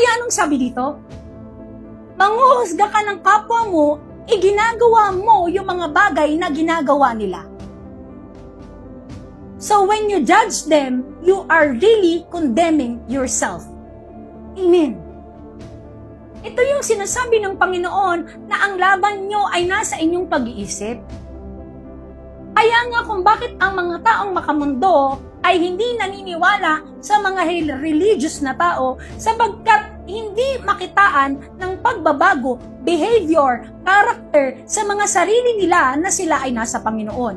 Kaya anong sabi dito? Manghuhusga ka ng kapwa mo, ginagawa mo yung mga bagay na ginagawa nila. So when you judge them, you are really condemning yourself. Amen. Ito yung sinasabi ng Panginoon na ang laban nyo ay nasa inyong pag-iisip. Kaya nga kung bakit ang mga taong makamundo ay hindi naniniwala sa mga religious na tao sapagkat hindi makitaan ng pagbabago, behavior, character sa mga sarili nila na sila ay nasa Panginoon.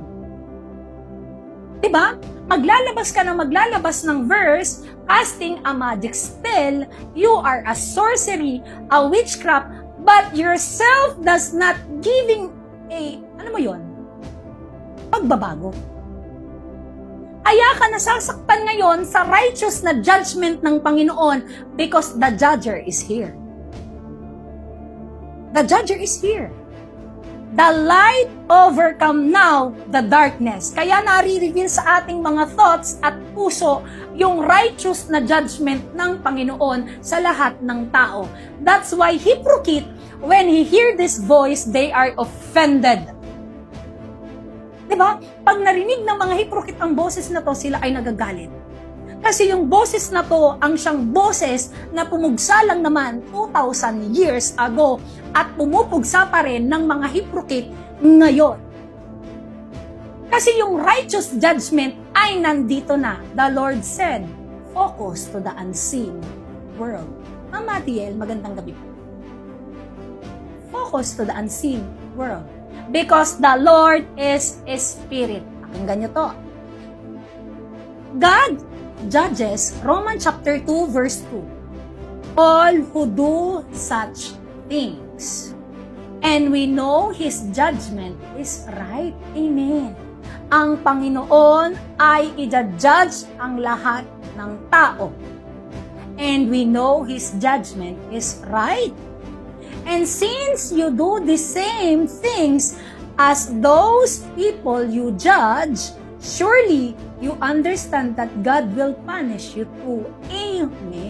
Diba? Maglalabas ka ng maglalabas ng verse, casting a magic spell, you are a sorcery, a witchcraft, but yourself does not giving a, pagbabago. Kaya ka nasasaktan ngayon sa righteous na judgment ng Panginoon because the judger is here. The judger is here. The light overcome now the darkness. Kaya nare-reveal sa ating mga thoughts at puso yung righteous na judgment ng Panginoon sa lahat ng tao. That's why hypocrite, when he hear this voice, they are offended. Diba? Pag narinig ng mga hypocrite ang boses na to, sila ay nagagalit. Kasi yung boses na to, ang siyang boses na pumugsa lang naman 2,000 years ago at pumupugsa pa rin ng mga hypocrite ngayon. Kasi yung righteous judgment ay nandito na. The Lord said, focus to the unseen world. Mama Tiel, magandang gabi po. Focus to the unseen world. Because the Lord is a spirit. Pakinggan nyo to. God judges, Romans chapter 2 verse 2. All who do such things. And we know His judgment is right. Amen. Ang Panginoon ay i-judge ang lahat ng tao. And we know His judgment is right. And since you do the same things as those people you judge, surely you understand that God will punish you too. Amen.